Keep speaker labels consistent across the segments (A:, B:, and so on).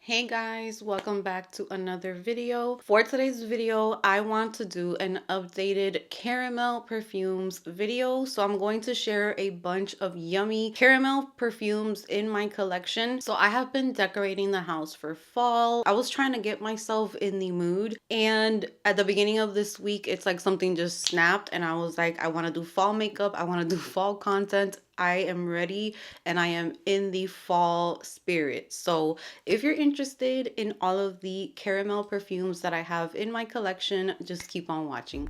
A: Hey guys, welcome back to another video. For today's video, I want to do an updated caramel perfumes video. So I'm going to share a bunch of yummy caramel perfumes in my collection. So I have been decorating the house for fall. I was trying to get myself in the mood, and at the beginning of this week, it's like something just snapped and I was like, I want to do fall makeup. I want to do fall content. I am ready and I am in the fall spirit. So if you're interested in all of the caramel perfumes that I have in my collection, just keep on watching.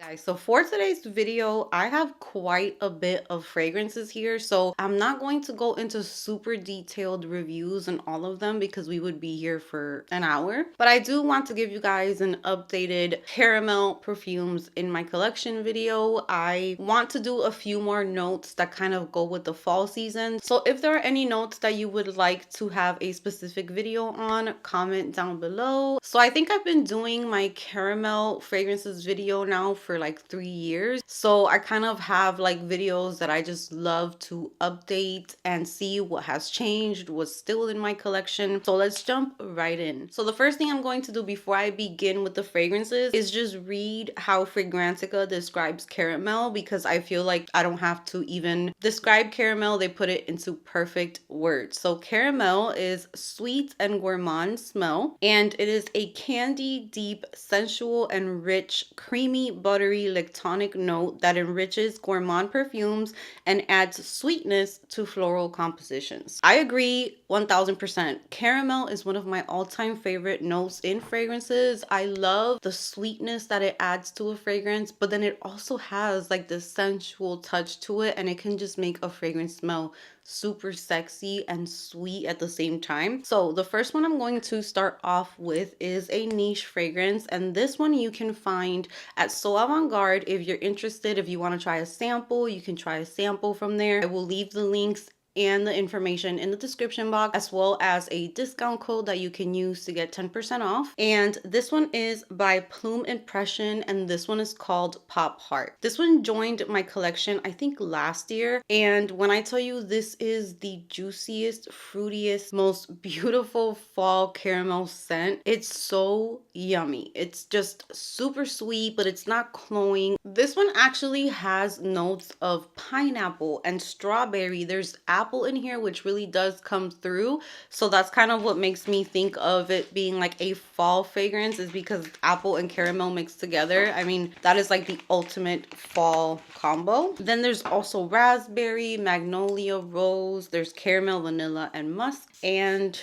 A: Guys, so for today's video, I have quite a bit of fragrances here, so I'm not going to go into super detailed reviews on all of them because we would be here for an hour, but I do want to give you guys an updated caramel perfumes in my collection video. I want to do a few more notes that kind of go with the fall season, so if there are any notes that you would like to have a specific video on, comment down below. So I think I've been doing my caramel fragrances video now for like 3 years, so I kind of have like videos that I just love to update and see what has changed, what's still in my collection. So let's jump right in. So the first thing I'm going to do before I begin with the fragrances is just read how Fragrantica describes caramel, because I feel like I don't have to even describe caramel, they put it into perfect words. So caramel is sweet and gourmand smell, and it is a candy deep, sensual and rich, creamy, buttery, lactonic note that enriches gourmand perfumes and adds sweetness to floral compositions. I agree 1000%. Caramel is one of my all-time favorite notes in fragrances. I love the sweetness that it adds to a fragrance, but then it also has like this sensual touch to it, and it can just make a fragrance smell super sexy and sweet at the same time. So the first one I'm going to start off with is a niche fragrance, and this one you can find at So Avant-Garde. If you're interested, if you want to try a sample, you can try a sample from there. I will leave the links and the information in the description box, as well as a discount code that you can use to get 10% off. And this one is by Plume Impression, and this one is called Pop Heart. This one joined my collection I think last year, and when I tell you this is the juiciest, fruitiest, most beautiful fall caramel scent, it's so yummy. It's just super sweet, but it's not cloying. This one actually has notes of pineapple and strawberry. There's apple in here, which really does come through, so that's kind of what makes me think of it being like a fall fragrance, is because apple and caramel mixed together. I mean, that is like the ultimate fall combo. Then there's also raspberry, magnolia, rose, there's caramel, vanilla and musk. And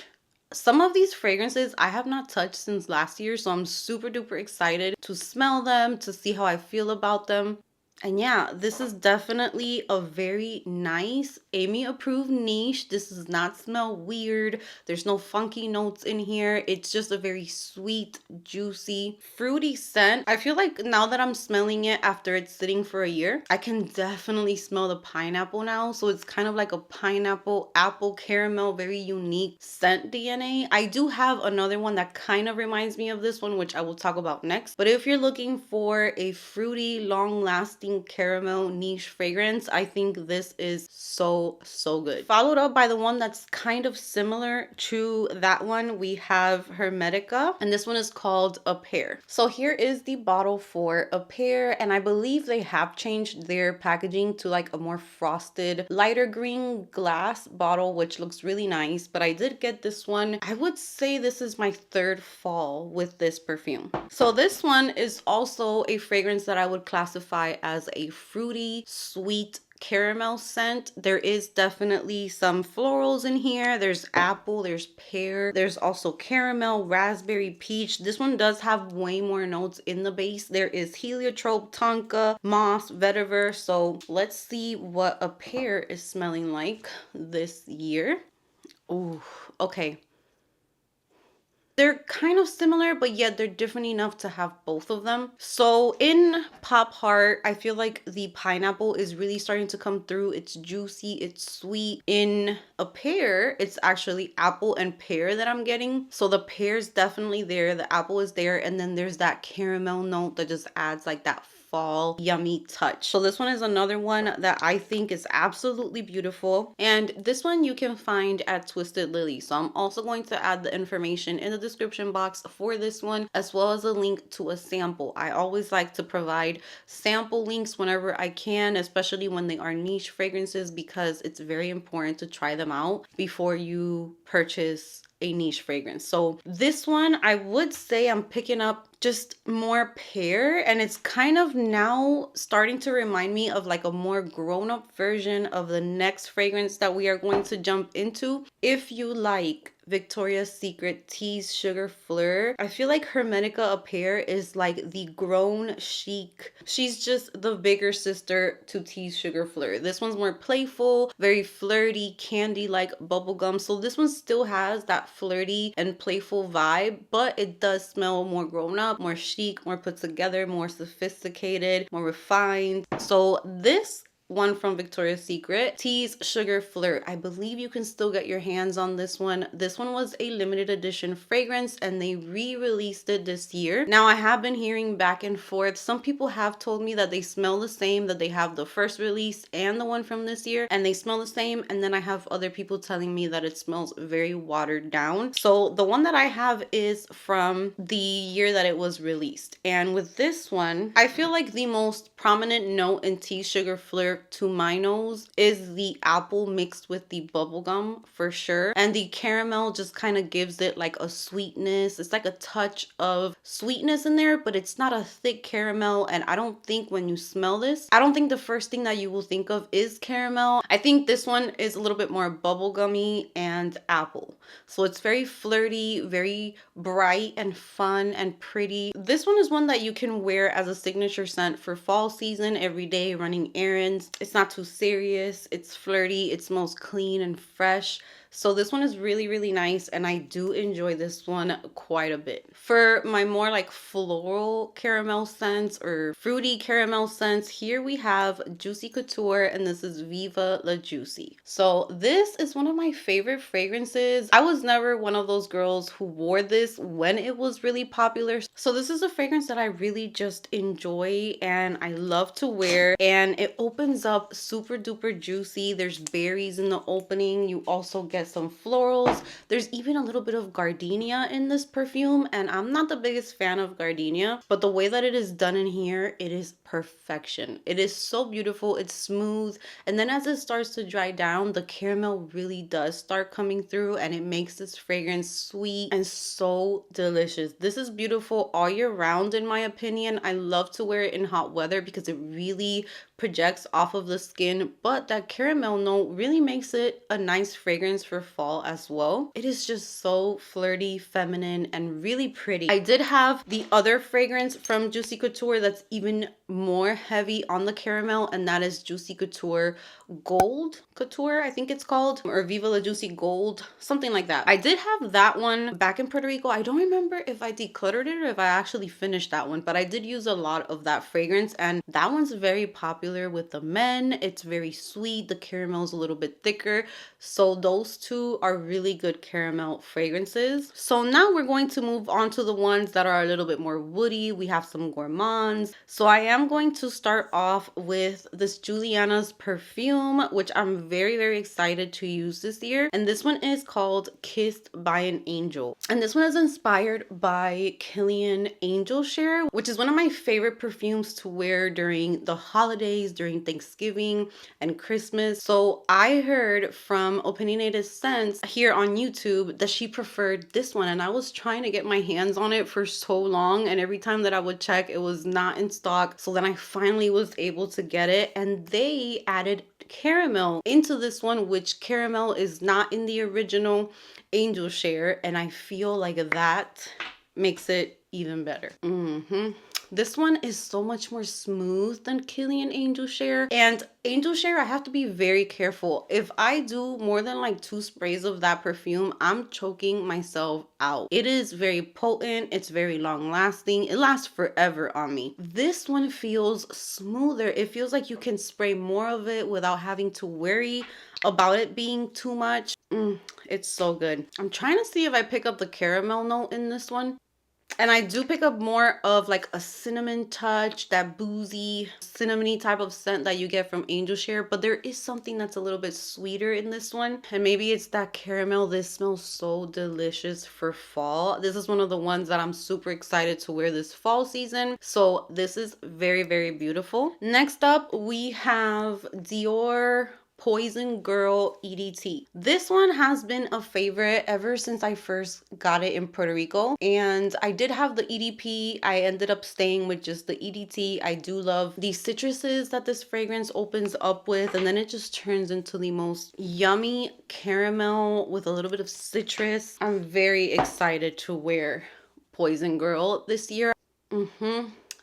A: some of these fragrances I have not touched since last year, so I'm super duper excited to smell them, to see how I feel about them. And yeah, this is definitely a very nice Amy approved niche. This does not smell weird. There's no funky notes in here. It's just a very sweet, juicy, fruity scent. I feel like now that I'm smelling it after it's sitting for a year, I can definitely smell the pineapple now. So it's kind of like a pineapple, apple, caramel, very unique scent DNA. I do have another one that kind of reminds me of this one, which I will talk about next. But if you're looking for a fruity, long-lasting caramel niche fragrance, I think this is so good. Followed up by the one that's kind of similar to that one, we have Hermetica, and this one is called A Pear. So here is the bottle for A Pear, and I believe they have changed their packaging to like a more frosted, lighter green glass bottle, which looks really nice. But I did get this one. I would say this is my third fall with this perfume. So this one is also a fragrance that I would classify as a fruity, sweet caramel scent. There is definitely some florals in here. There's apple, there's pear, there's also caramel, raspberry, peach. This one does have way more notes in the base. There is heliotrope, tonka, moss, vetiver. So let's see what A Pear is smelling like this year. Ooh, okay. They're kind of similar, but yet they're different enough to have both of them. So in Pop Heart, I feel like the pineapple is really starting to come through. It's juicy, it's sweet. In A Pear, it's actually apple and pear that I'm getting. So the pear's definitely there, the apple is there, and then there's that caramel note that just adds like that fall yummy touch. So this one is another one that I think is absolutely beautiful, and this one you can find at Twisted Lily. So I'm also going to add the information in the description box for this one, as well as a link to a sample. I always like to provide sample links whenever I can, especially when they are niche fragrances, because it's very important to try them out before you purchase a niche fragrance. So this one, I would say I'm picking up just more pear, and it's kind of now starting to remind me of like a more grown-up version of the next fragrance that we are going to jump into. If you like Victoria's Secret Tease Sugar Fleur, I feel like Hermetica Pear is like the grown chic. She's just the bigger sister to Tease Sugar Fleur. This one's more playful, very flirty, candy-like bubblegum. So this one still has that flirty and playful vibe, but it does smell more grown up, more chic, more put together, more sophisticated, more refined. So this one from Victoria's Secret, Tease Sugar Flirt, I believe you can still get your hands on this one. This one was a limited edition fragrance and they re-released it this year. Now I have been hearing back and forth. Some people have told me that they smell the same, that they have the first release and the one from this year and they smell the same, and then I have other people telling me that it smells very watered down. So the one that I have is from the year that it was released, and with this one I feel like the most prominent note in Tease Sugar Flirt to my nose is the apple mixed with the bubblegum for sure, and the caramel just kind of gives it like a sweetness. It's like a touch of sweetness in there, but it's not a thick caramel. And I don't think when you smell this, I don't think the first thing that you will think of is caramel. I think this one is a little bit more bubblegummy and apple. So it's very flirty, very bright and fun and pretty. This one is one that you can wear as a signature scent for fall season, every day, running errands. It's not too serious, it's flirty, it smells clean and fresh. So this one is really, really nice, and I do enjoy this one quite a bit. For my more like floral caramel scents or fruity caramel scents, here we have Juicy Couture, and this is Viva La Juicy. So this is one of my favorite fragrances. I was never one of those girls who wore this when it was really popular. So this is a fragrance that I really just enjoy and I love to wear, and it opens up super duper juicy. There's berries in the opening. You also get some florals. There's even a little bit of gardenia in this perfume, and I'm not the biggest fan of gardenia, but the way that it is done in here, it is perfection. It is so beautiful. It's smooth, and then as it starts to dry down, the caramel really does start coming through, and it makes this fragrance sweet and so delicious. This is beautiful all year round in my opinion. I love to wear it in hot weather because it really projects off of the skin, but that caramel note really makes it a nice fragrance for fall as well. It is just so flirty, feminine, and really pretty. I did have the other fragrance from Juicy Couture that's even more heavy on the caramel, and that is Juicy Couture Gold Couture, I think it's called, or Viva La Juicy Gold, something like that. I did have that one back in Puerto Rico. I don't remember if I decluttered it or if I actually finished that one, but I did use a lot of that fragrance, and that one's very popular with the men. It's very sweet. The caramel is a little bit thicker. So those two are really good caramel fragrances. So now we're going to move on to the ones that are a little bit more woody. We have some gourmands. So I am going to start off with this Juliana's perfume, which I'm very, very excited to use this year. And this one is called Kissed by an Angel. And this one is inspired by Kilian Angel Share, which is one of my favorite perfumes to wear during the holidays, during Thanksgiving and Christmas. So I heard from Opinionated Scents here on YouTube that she preferred this one, and I was trying to get my hands on it for so long, and every time that I would check, it was not in stock. So then I finally was able to get it, and they added caramel into this one, which caramel is not in the original Angel Share, and I feel like that makes it even better. This one is so much more smooth than Kilian Angel Share. And Angel Share, I have to be very careful. If I do more than like 2 sprays of that perfume, I'm choking myself out. It is very potent. It's very long lasting. It lasts forever on me. This one feels smoother. It feels like you can spray more of it without having to worry about it being too much. It's so good. I'm trying to see if I pick up the caramel note in this one. And I do pick up more of like a cinnamon touch, that boozy, cinnamony type of scent that you get from Angel Share. But there is something that's a little bit sweeter in this one. And maybe it's that caramel. This smells so delicious for fall. This is one of the ones that I'm super excited to wear this fall season. So this is very, very beautiful. Next up, we have Dior Poison Girl EDT. This one has been a favorite ever since I first got it in Puerto Rico. And I did have the EDP. I ended up staying with just the EDT. I do love the citruses that this fragrance opens up with. And then it just turns into the most yummy caramel with a little bit of citrus. I'm very excited to wear Poison Girl this year.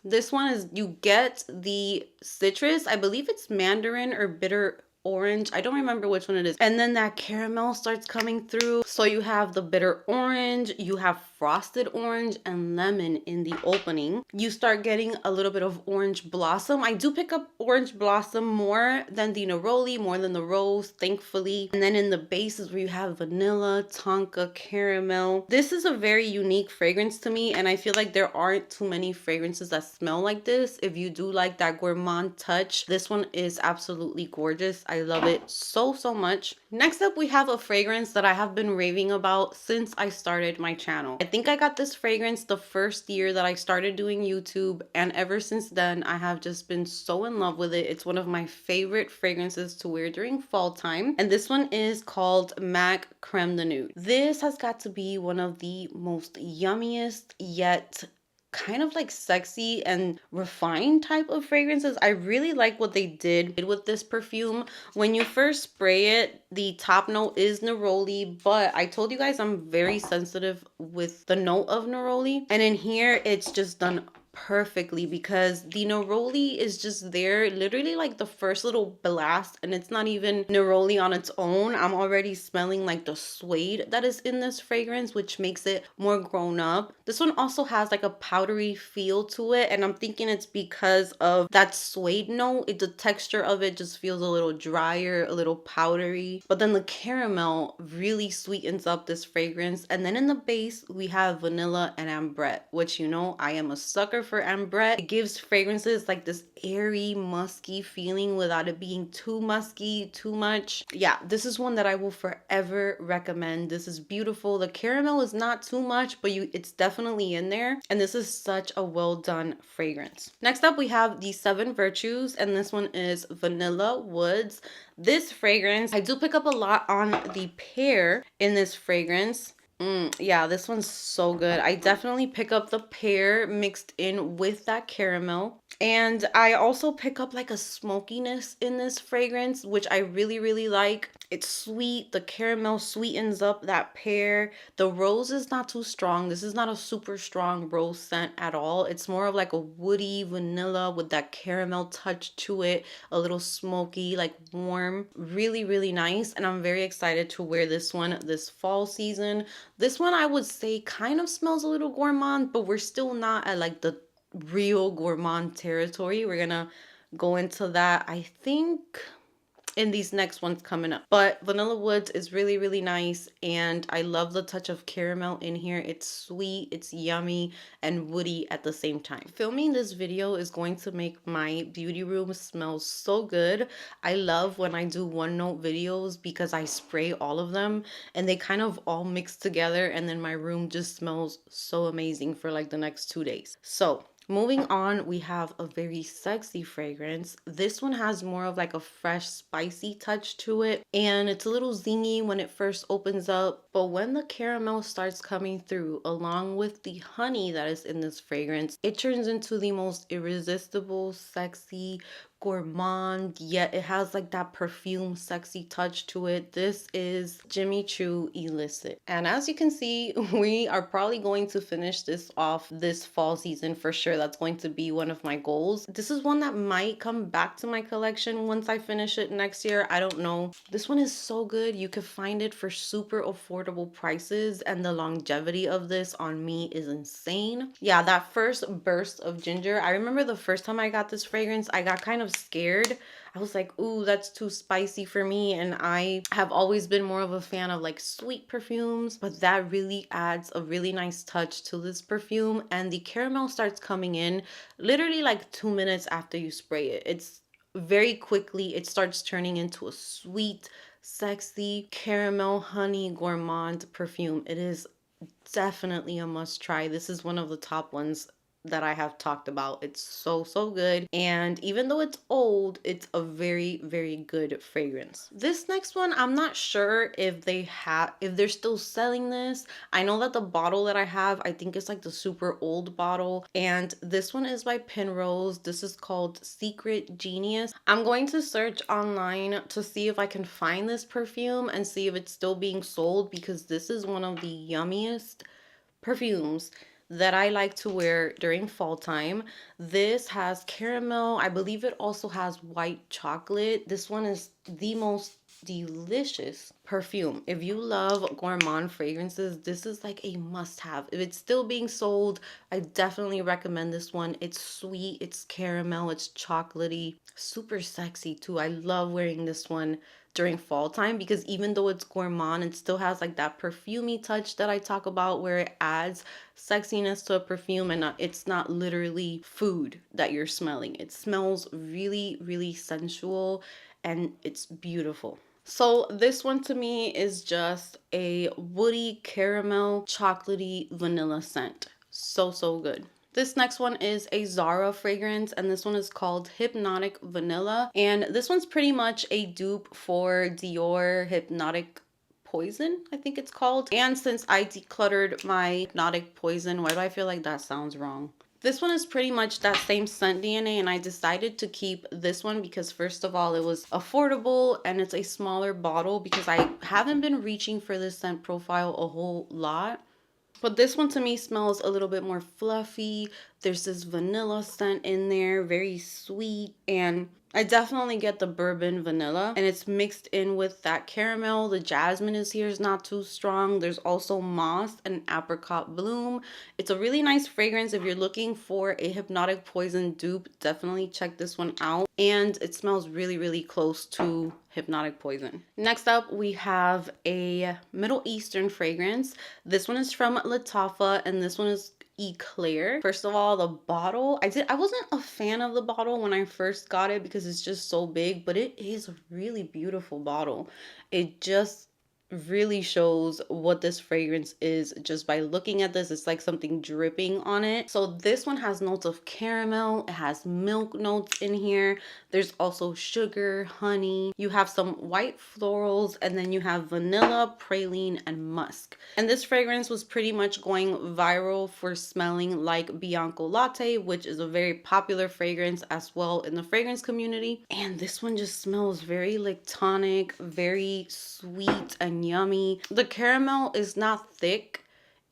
A: This one is, you get the citrus. I believe it's mandarin or bitter orange. I don't remember which one it is. And then that caramel starts coming through. So you have the bitter orange, you have frosted orange and lemon in the opening. You start getting a little bit of orange blossom. I do pick up orange blossom more than the neroli, more than the rose, thankfully. And then in the base is where you have vanilla, tonka, caramel. This is a very unique fragrance to me, and I feel like there aren't too many fragrances that smell like this. If you do like that gourmand touch, this one is absolutely gorgeous. I love it so, so much. Next up, we have a fragrance that I have been raving about since I started my channel. I think I got this fragrance the first year that I started doing YouTube, and ever since then, I have just been so in love with it. It's one of my favorite fragrances to wear during fall time, and this one is called MAC Creme de Nude. This has got to be one of the most yummiest yet kind of like sexy and refined type of fragrances. I really like what they did with this perfume. When you first spray it, the top note is neroli, but I told you guys I'm very sensitive with the note of neroli, and in here it's just done perfectly because the neroli is just there literally like the first little blast, and it's not even neroli on its own. I'm already smelling like the suede that is in this fragrance, which makes it more grown up. This one also has like a powdery feel to it, and I'm thinking it's because of that suede note. The texture of it just feels a little drier, a little powdery, but then the caramel really sweetens up this fragrance. And then in the base we have vanilla and ambrette, which you know I am a sucker for ambrette. It gives fragrances like this airy, musky feeling without it being too musky, too much. Yeah, this is one that I will forever recommend. This is beautiful. The caramel is not too much, but it's definitely in there. And this is such a well done fragrance. Next up, we have the 7 Virtues, and this one is Vanilla Woods. This fragrance, I do pick up a lot on the pear in this fragrance. Yeah, this one's so good. I definitely pick up the pear mixed in with that caramel. And I also pick up like a smokiness in this fragrance, which I really, really like. It's sweet. The caramel sweetens up that pear. The rose is not too strong. This is not a super strong rose scent at all. It's more of like a woody vanilla with that caramel touch to it. A little smoky, like warm. Really, really nice. And I'm very excited to wear this one this fall season. This one I would say kind of smells a little gourmand, but we're still not at like the real gourmand territory. We're gonna go into that, I think, in these next ones coming up. But Vanilla Woods is really, really nice, and I love the touch of caramel in here. It's sweet, it's yummy, and woody at the same time. Filming this video is going to make my beauty room smell so good. I love when I do one note videos because I spray all of them and they kind of all mix together, and then my room just smells so amazing for like the next 2 days. So moving on, we have a very sexy fragrance. This one has more of like a fresh, spicy touch to it, and it's a little zingy when it first opens up, but when the caramel starts coming through along with the honey that is in this fragrance, it turns into the most irresistible, sexy, gourmand, yet it has like that perfume sexy touch to it. This is Jimmy Choo Illicit, and as you can see, we are probably going to finish this off this fall season for sure. That's going to be one of my goals. This is one that might come back to my collection once I finish it next year. I don't know. This one is so good. You could find it for super affordable prices, and the longevity of this on me is insane. Yeah, that first burst of ginger, I remember the first time I got this fragrance, I got kind of of scared. I was like, ooh, that's too spicy for me. And I have always been more of a fan of like sweet perfumes, but that really adds a really nice touch to this perfume. And the caramel starts coming in literally like 2 minutes after you spray it. It's very quickly, it starts turning into a sweet, sexy caramel honey gourmand perfume. It is definitely a must try. This is one of the top ones that I have talked about. It's so, so good. And even though it's old, it's a very, very good fragrance. This next one, I'm not sure if they're still selling this. I know that the bottle that I have, I think it's like the super old bottle. And this one is by Penrose. This is called Secret Genius. I'm going to search online to see if I can find this perfume and see if it's still being sold, because this is one of the yummiest perfumes that I like to wear during fall time. This has caramel. I believe it also has white chocolate. This one is the most delicious perfume. If you love gourmand fragrances, this is like a must-have. If it's still being sold, I definitely recommend this one. It's sweet, it's caramel, it's chocolatey, super sexy too. I love wearing this one during fall time, because even though it's gourmand, it still has like that perfumey touch that I talk about, where it adds sexiness to a perfume, and it's not literally food that you're smelling. It smells really, really sensual, and it's beautiful. So this one to me is just a woody caramel chocolatey vanilla scent. So, so good. This next one is a Zara fragrance, and this one is called Hypnotic Vanilla. And this one's pretty much a dupe for Dior Hypnotic Poison, I think it's called. And since I decluttered my Hypnotic Poison, why do I feel like that sounds wrong? This one is pretty much that same scent DNA, and I decided to keep this one because first of all, it was affordable and it's a smaller bottle, because I haven't been reaching for this scent profile a whole lot. But this one to me smells a little bit more fluffy. There's this vanilla scent in there, very sweet. And I definitely get the bourbon vanilla, and it's mixed in with that caramel. The jasmine is here, is not too strong. There's also moss and apricot bloom. It's a really nice fragrance. If you're looking for a Hypnotic Poison dupe, definitely check this one out. And it smells really, really close to Hypnotic Poison. Next up, we have a Middle Eastern fragrance. This one is from Lattafa, and this one is Eclair. First of all, the bottle, I wasn't a fan of the bottle when I first got it because it's just so big, but it is a really beautiful bottle. It just really shows what this fragrance is just by looking at this. It's like something dripping on it. So this one has notes of caramel, it has milk notes in here, there's also sugar, honey, you have some white florals, and then you have vanilla, praline, and musk. And this fragrance was pretty much going viral for smelling like Bianco Latte, which is a very popular fragrance as well in the fragrance community. And this one just smells very like tonic, very sweet and yummy. The caramel is not thick.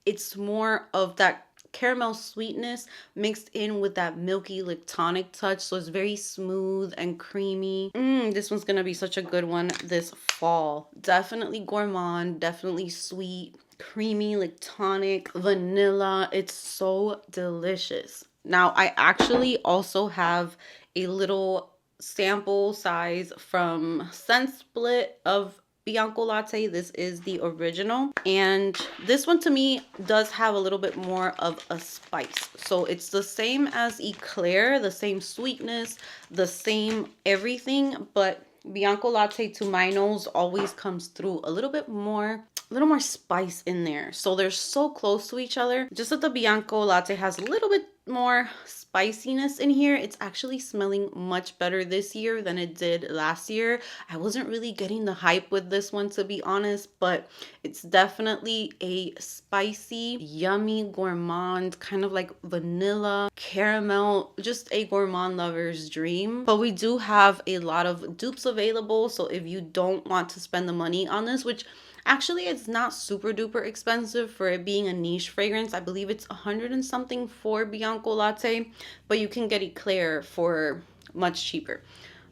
A: It's more of that caramel sweetness mixed in with that milky lactonic touch, so it's very smooth and creamy. This one's gonna be such a good one this fall. Definitely gourmand, definitely sweet, creamy, lactonic, vanilla. It's so delicious. Now I actually also have a little sample size from Scent Split of Bianco Latte. This is the original, and this one to me does have a little bit more of a spice. So it's the same as Eclair, the same sweetness, the same everything, but Bianco Latte to my nose always comes through a little more spice in there. So they're so close to each other. Just that the Bianco Latte has a little bit more spiciness in here. It's actually smelling much better this year than it did last year. I wasn't really getting the hype with this one, to be honest, but it's definitely a spicy, yummy gourmand, kind of like vanilla, caramel, just a gourmand lover's dream. But we do have a lot of dupes available, so if you don't want to spend the money on this, which actually it's not super duper expensive for it being a niche fragrance. I believe it's 100 and something for Bianco Latte, but you can get Eclair for much cheaper.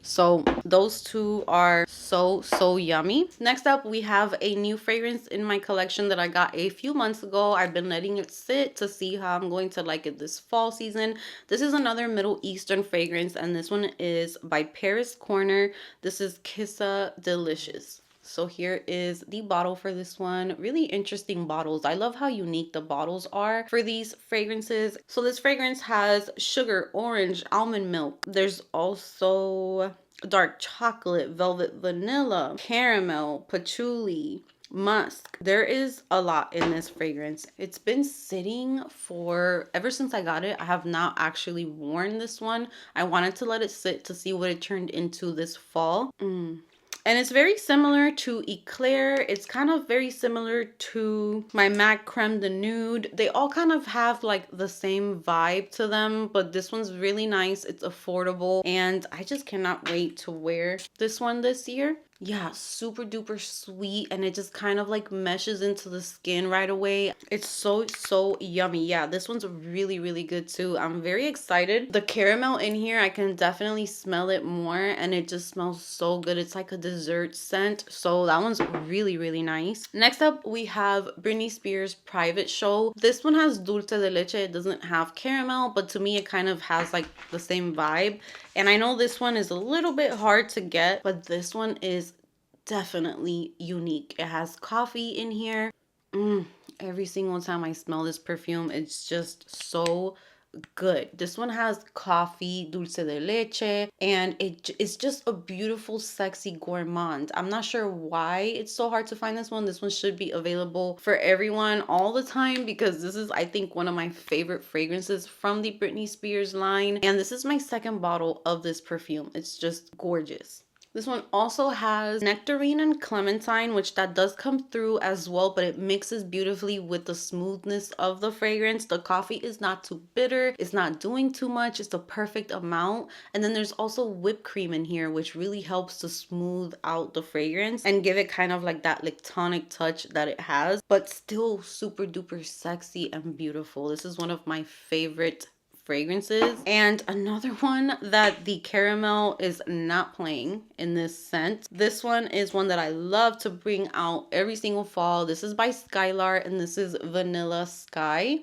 A: So those two are so yummy. Next up, we have a new fragrance in my collection that I got a few months ago. I've been letting it sit to see how I'm going to like it this fall season. This is another Middle Eastern fragrance, and this one is by Paris Corner. This is Kissa Delicious. So here is the bottle for this one. Really interesting bottles. I love how unique the bottles are for these fragrances. So this fragrance has sugar, orange, almond milk. There's also dark chocolate, velvet vanilla, caramel, patchouli, musk. There is a lot in this fragrance. It's been sitting for ever since I got it. I have not actually worn this one. I wanted to let it sit to see what it turned into this fall. And it's very similar to Eclair. It's kind of very similar to my MAC Creme de Nude. They all kind of have like the same vibe to them, but this one's really nice. It's affordable, and I just cannot wait to wear this one this year. Yeah, super duper sweet, and it just kind of like meshes into the skin right away. It's so yummy. Yeah, this one's really good too. I'm very excited. The caramel in here, I can definitely smell it more, and it just smells so good. It's like a dessert scent, so that one's really nice. Next up, we have Britney Spears Private Show. This one has dulce de leche. It doesn't have caramel, but to me it kind of has like the same vibe. And I know this one is a little bit hard to get, but this one is definitely unique. It has coffee in here. Every single time I smell this perfume, it's just so good. This one has coffee, dulce de leche, and it's just a beautiful, sexy gourmand. I'm not sure why it's so hard to find this one. This one should be available for everyone all the time, because this is, I think, one of my favorite fragrances from the Britney Spears line. And this is my second bottle of this perfume. It's just gorgeous. This one also has nectarine and clementine, which that does come through as well, but it mixes beautifully with the smoothness of the fragrance. The coffee is not too bitter. It's not doing too much. It's the perfect amount. And then there's also whipped cream in here, which really helps to smooth out the fragrance and give it kind of like that tonic touch that it has, but still super duper sexy and beautiful. This is one of my favorite fragrances. And another one that the caramel is not playing in this scent. This one is one that I love to bring out every single fall. This is by Skylar, and this is Vanilla Sky.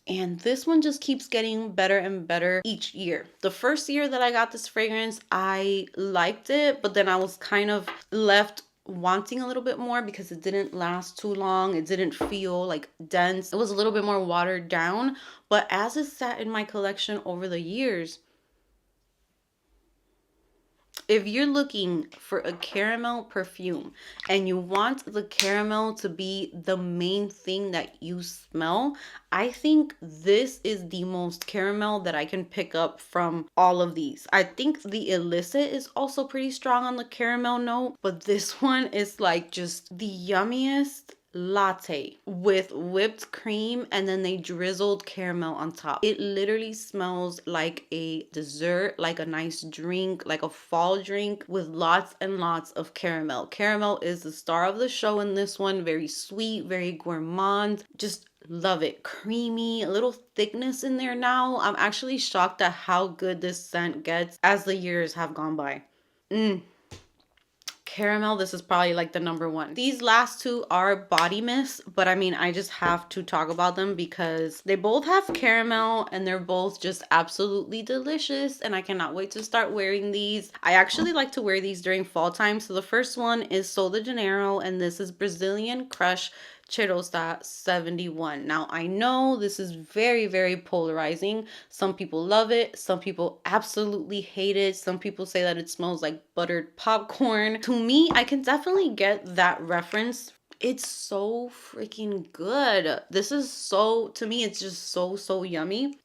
A: And this one just keeps getting better and better each year. The first year that I got this fragrance, I liked it, but then I was kind of left wanting a little bit more because it didn't last too long. It didn't feel like dense. It was a little bit more watered down, but as it sat in my collection over the years, if you're looking for a caramel perfume and you want the caramel to be the main thing that you smell, I think this is the most caramel that I can pick up from all of these. I think the Illicit is also pretty strong on the caramel note, but this one is like just the yummiest latte with whipped cream, and then they drizzled caramel on top. It literally smells like a dessert, like a nice drink, like a fall drink with lots and lots of caramel. Caramel is the star of the show in this one. Very sweet, very gourmand. Just love it. Creamy, a little thickness in there now. I'm actually shocked at how good this scent gets as the years have gone by. Caramel, this is probably like the number one. These last two are body mists, but I mean, I just have to talk about them because they both have caramel and they're both just absolutely delicious, and I cannot wait to start wearing these. I actually like to wear these during fall time. So the first one is Sol de Janeiro, and this is Brazilian Crush Cheirosa 71. Now, I know this is very polarizing. Some people love it. Some people absolutely hate it. Some people say that it smells like buttered popcorn. To me, I can definitely get that reference. It's so freaking good. This is so, to me, it's just so yummy.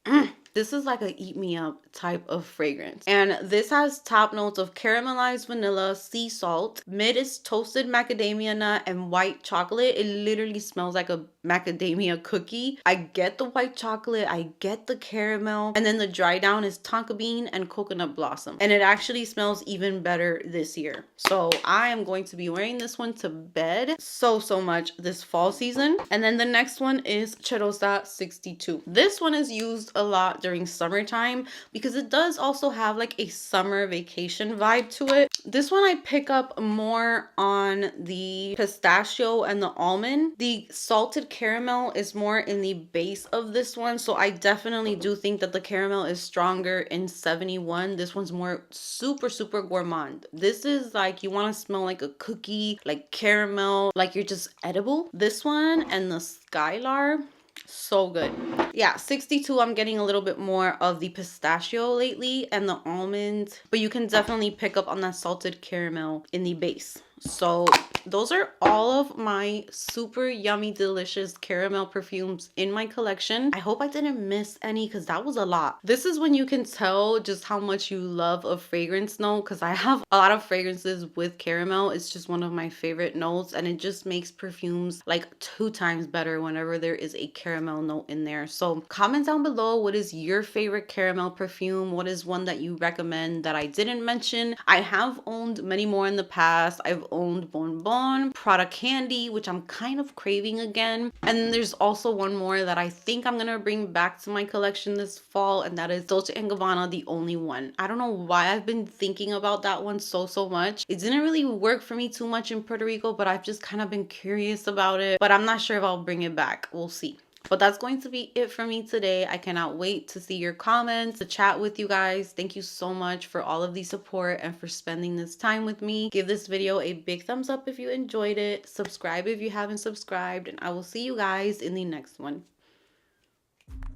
A: This is like a eat me up type of fragrance. And this has top notes of caramelized vanilla, sea salt. Mid is toasted macadamia nut and white chocolate. It literally smells like a macadamia cookie. I get the white chocolate, I get the caramel, and then the dry down is tonka bean and coconut blossom. And it actually smells even better this year. So I am going to be wearing this one to bed so much this fall season. And then the next one is Cheirosa 62. This one is used a lot during summertime because it does also have like a summer vacation vibe to it. This one I pick up more on the pistachio and the almond. The salted caramel is more in the base of this one, so I definitely do think that the caramel is stronger in 71. This one's more super gourmand. This is like you want to smell like a cookie, like caramel, like you're just edible. This one and the Skylar, so good. Yeah, 62, I'm getting a little bit more of the pistachio lately and the almond, but you can definitely pick up on that salted caramel in the base. So those are all of my super yummy delicious caramel perfumes in my collection. I hope I didn't miss any because that was a lot. This is when you can tell just how much you love a fragrance note, because I have a lot of fragrances with caramel. It's just one of my favorite notes, and it just makes perfumes like 2 times better whenever there is a caramel note in there. So comment down below, what is your favorite caramel perfume? What is one that you recommend that I didn't mention? I have owned many more in the past. I've owned Bonbon, Prada Candy, which I'm kind of craving again. And then there's also one more that I think I'm gonna bring back to my collection this fall, and that is Dolce & Gabbana, The Only One. I don't know why I've been thinking about that one so much. It didn't really work for me too much in Puerto Rico, but I've just kind of been curious about it. But I'm not sure if I'll bring it back. We'll see. But that's going to be it for me today. I cannot wait to see your comments, to chat with you guys. Thank you so much for all of the support and for spending this time with me. Give this video a big thumbs up if you enjoyed it. Subscribe if you haven't subscribed, and I will see you guys in the next one.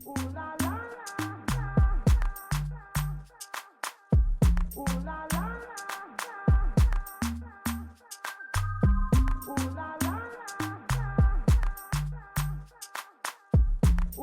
A: Ooh la la la. Ooh la la.